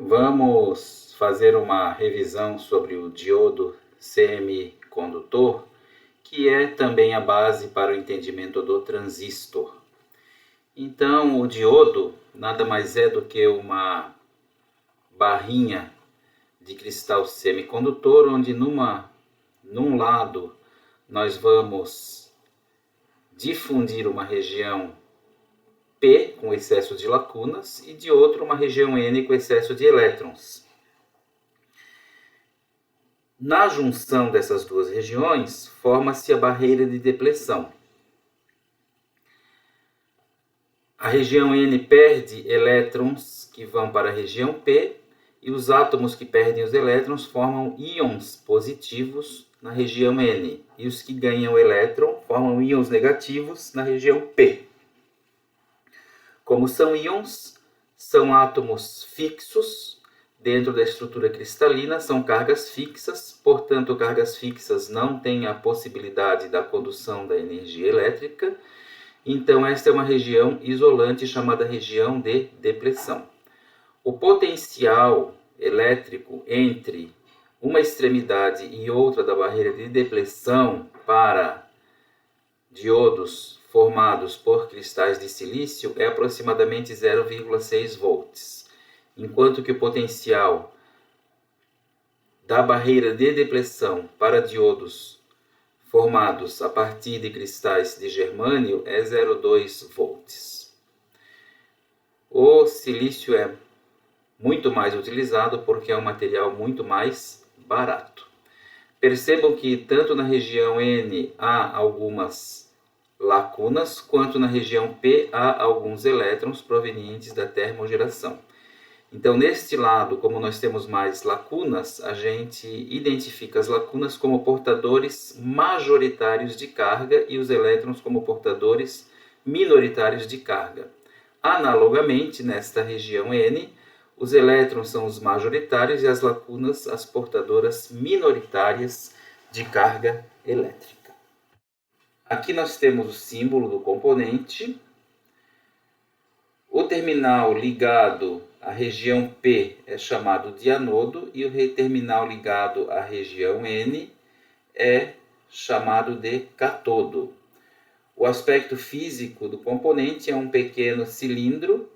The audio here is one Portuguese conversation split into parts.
Vamos fazer uma revisão sobre o diodo semicondutor, que é também a base para o entendimento do transistor. Então, o diodo nada mais é do que uma barrinha de cristal semicondutor, onde num lado nós vamos difundir uma região P com excesso de lacunas e de outro uma região N com excesso de elétrons. Na junção dessas duas regiões, forma-se a barreira de depleção. A região N perde elétrons que vão para a região P e os átomos que perdem os elétrons formam íons positivos na região N e os que ganham elétron formam íons negativos na região P. Como são íons, são átomos fixos dentro da estrutura cristalina, são cargas fixas, portanto, cargas fixas não têm a possibilidade da condução da energia elétrica, então esta é uma região isolante chamada região de depleção. O potencial elétrico entre uma extremidade e outra da barreira de depleção para diodos formados por cristais de silício é aproximadamente 0,6 volts, enquanto que o potencial da barreira de depleção para diodos formados a partir de cristais de germânio é 0,2 volts. O silício é muito mais utilizado porque é um material muito mais barato. Percebam que tanto na região N há algumas lacunas, quanto na região P há alguns elétrons provenientes da termogeração. Então, neste lado, como nós temos mais lacunas, a gente identifica as lacunas como portadores majoritários de carga e os elétrons como portadores minoritários de carga. Analogamente, nesta região N, os elétrons são os majoritários e as lacunas as portadoras minoritárias de carga elétrica. Aqui nós temos o símbolo do componente. O terminal ligado à região P é chamado de anodo e o terminal ligado à região N é chamado de catodo. O aspecto físico do componente é um pequeno cilindro,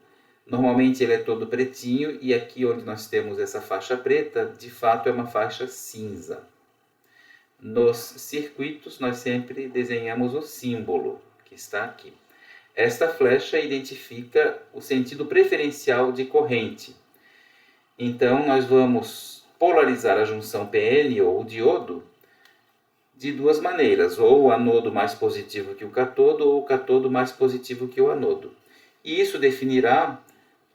normalmente ele é todo pretinho e aqui onde nós temos essa faixa preta, de fato é uma faixa cinza. Nos circuitos nós sempre desenhamos o símbolo que está aqui. Esta flecha identifica o sentido preferencial de corrente. Então, nós vamos polarizar a junção PN ou o diodo de duas maneiras, ou o anodo mais positivo que o catodo, ou o catodo mais positivo que o anodo. E isso definirá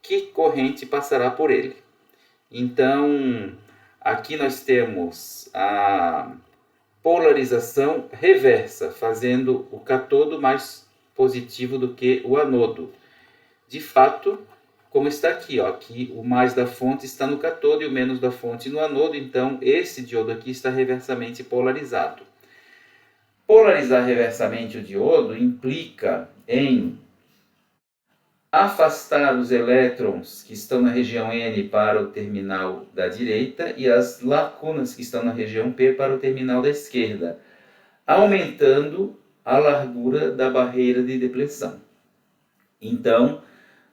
que corrente passará por ele. Então, aqui nós temos a polarização reversa, fazendo o catodo mais positivo do que o anodo. De fato, como está aqui, aqui o mais da fonte está no catodo e o menos da fonte no anodo, então esse diodo aqui está reversamente polarizado. Polarizar reversamente o diodo implica em afastar os elétrons que estão na região N para o terminal da direita e as lacunas que estão na região P para o terminal da esquerda, aumentando a largura da barreira de depleção. Então,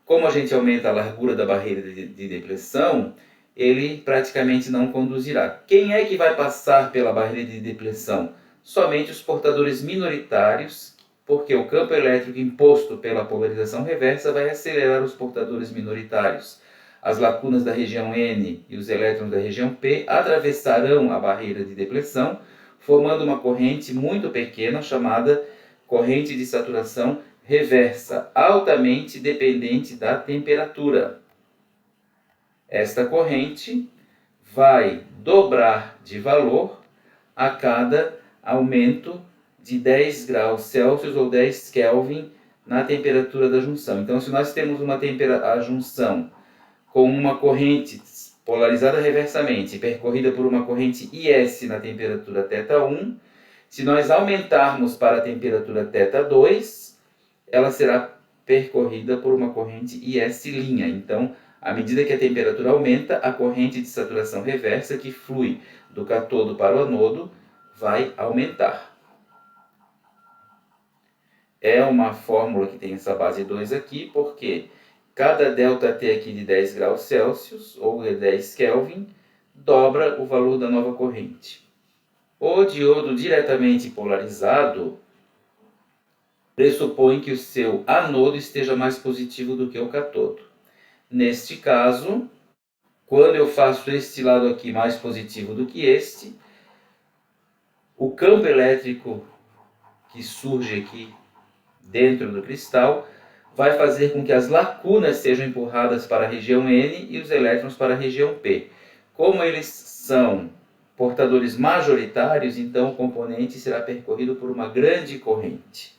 como a gente aumenta a largura da barreira de depleção, ele praticamente não conduzirá. Quem é que vai passar pela barreira de depleção? Somente os portadores minoritários, porque o campo elétrico imposto pela polarização reversa vai acelerar os portadores minoritários. As lacunas da região N e os elétrons da região P atravessarão a barreira de depleção, formando uma corrente muito pequena chamada corrente de saturação reversa, altamente dependente da temperatura. Esta corrente vai dobrar de valor a cada aumento de 10 graus Celsius ou 10 Kelvin na temperatura da junção. Então, se nós temos a junção com uma corrente polarizada reversamente, percorrida por uma corrente IS na temperatura θ1, se nós aumentarmos para a temperatura θ2, ela será percorrida por uma corrente IS'. Então, À medida que a temperatura aumenta, a corrente de saturação reversa que flui do cátodo para o anodo vai aumentar. É uma fórmula que tem essa base 2 aqui, porque cada ΔT aqui de 10 graus Celsius, ou 10 Kelvin, dobra o valor da nova corrente. O diodo diretamente polarizado pressupõe que o seu anodo esteja mais positivo do que o cátodo. Neste caso, quando eu faço este lado aqui mais positivo do que este, o campo elétrico que surge aqui dentro do cristal vai fazer com que as lacunas sejam empurradas para a região N e os elétrons para a região P. Como eles são portadores majoritários, então o componente será percorrido por uma grande corrente.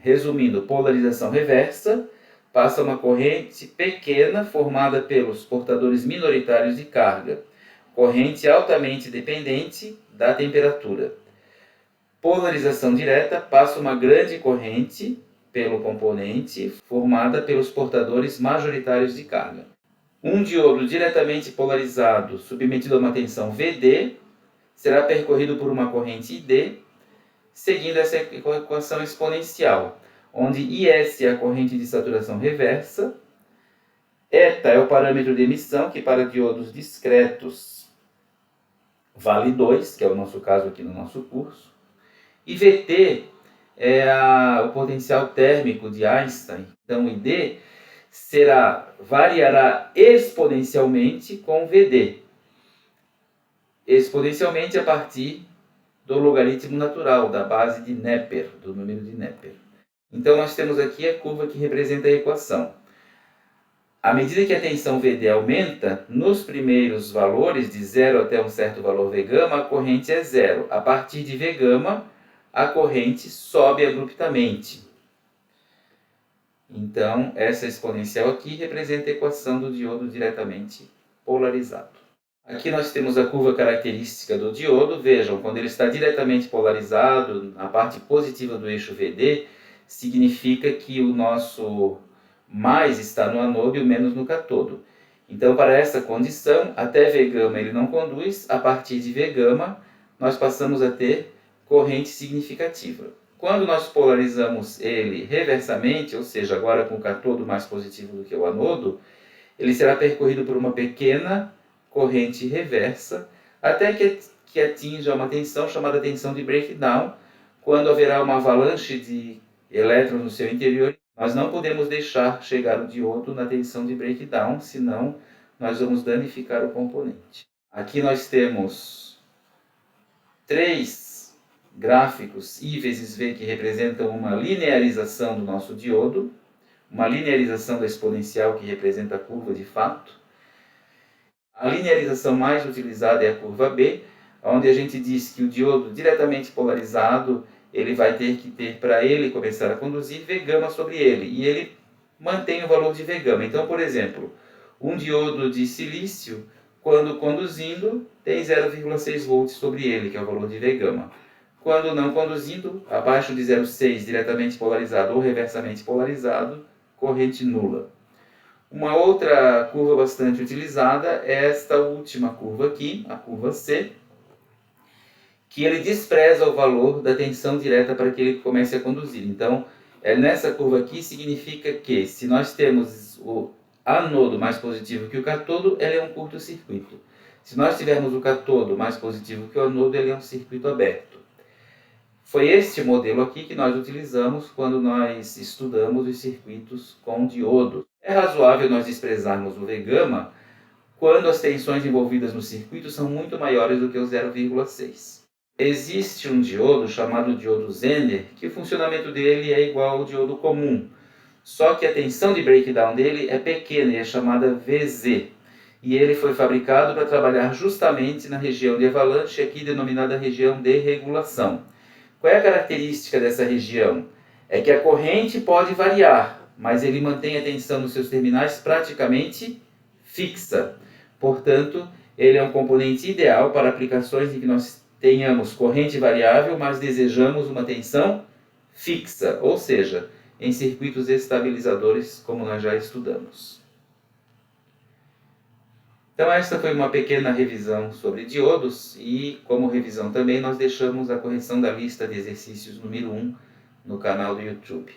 Resumindo, polarização reversa passa uma corrente pequena formada pelos portadores minoritários de carga, corrente altamente dependente da temperatura. Polarização direta passa uma grande corrente pelo componente formada pelos portadores majoritários de carga. Um diodo diretamente polarizado submetido a uma tensão VD será percorrido por uma corrente ID, seguindo essa equação exponencial, onde IS é a corrente de saturação reversa, eta é o parâmetro de emissão, que para diodos discretos vale 2, que é o nosso caso aqui no nosso curso, e VT é o potencial térmico de Einstein. Então, ID variará exponencialmente com VD. Exponencialmente a partir do logaritmo natural, da base de Neper, do número de Neper. Então, nós temos aqui a curva que representa a equação. À medida que a tensão VD aumenta, nos primeiros valores, de 0 até um certo valor Vγ, a corrente é 0. A partir de Vγ, a corrente sobe abruptamente. Então, essa exponencial aqui representa a equação do diodo diretamente polarizado. Aqui nós temos a curva característica do diodo. Vejam, quando ele está diretamente polarizado, na parte positiva do eixo VD, significa que o nosso mais está no anodo e o menos no cátodo. Então, para essa condição, até Vγ ele não conduz, a partir de Vγ nós passamos a ter corrente significativa. Quando nós polarizamos ele reversamente, ou seja, agora com o cátodo mais positivo do que o anodo, ele será percorrido por uma pequena corrente reversa, até que atinja uma tensão chamada tensão de breakdown, quando haverá uma avalanche de elétrons no seu interior. Nós não podemos deixar chegar o diodo na tensão de breakdown, senão nós vamos danificar o componente. Aqui nós temos 3 gráficos I vezes V que representam uma linearização do nosso diodo, uma linearização da exponencial que representa a curva de fato. A linearização mais utilizada é a curva B, onde a gente diz que o diodo diretamente polarizado ele vai ter que ter, para ele começar a conduzir, Vγ sobre ele, e ele mantém o valor de Vγ. Então, por exemplo, um diodo de silício, quando conduzindo, tem 0,6 volts sobre ele, que é o valor de Vγ. Quando não conduzindo, abaixo de 0,6, diretamente polarizado ou reversamente polarizado, corrente nula. Uma outra curva bastante utilizada é esta última curva aqui, a curva C, que ele despreza o valor da tensão direta para que ele comece a conduzir. Então, nessa curva aqui significa que se nós temos o anodo mais positivo que o cátodo, ele é um curto-circuito. Se nós tivermos o cátodo mais positivo que o anodo, ele é um circuito aberto. Foi este modelo aqui que nós utilizamos quando nós estudamos os circuitos com diodo. É razoável nós desprezarmos o Vγ quando as tensões envolvidas no circuito são muito maiores do que o 0,6. Existe um diodo chamado diodo Zener, que o funcionamento dele é igual ao diodo comum, só que a tensão de breakdown dele é pequena e é chamada Vz. E ele foi fabricado para trabalhar justamente na região de avalanche, aqui denominada região de regulação. Qual é a característica dessa região? É que a corrente pode variar, mas ele mantém a tensão nos seus terminais praticamente fixa. Portanto, ele é um componente ideal para aplicações em que nós tenhamos corrente variável, mas desejamos uma tensão fixa, ou seja, em circuitos estabilizadores, como nós já estudamos. Então esta foi uma pequena revisão sobre diodos e, como revisão também, nós deixamos a correção da lista de exercícios número 1 no canal do YouTube.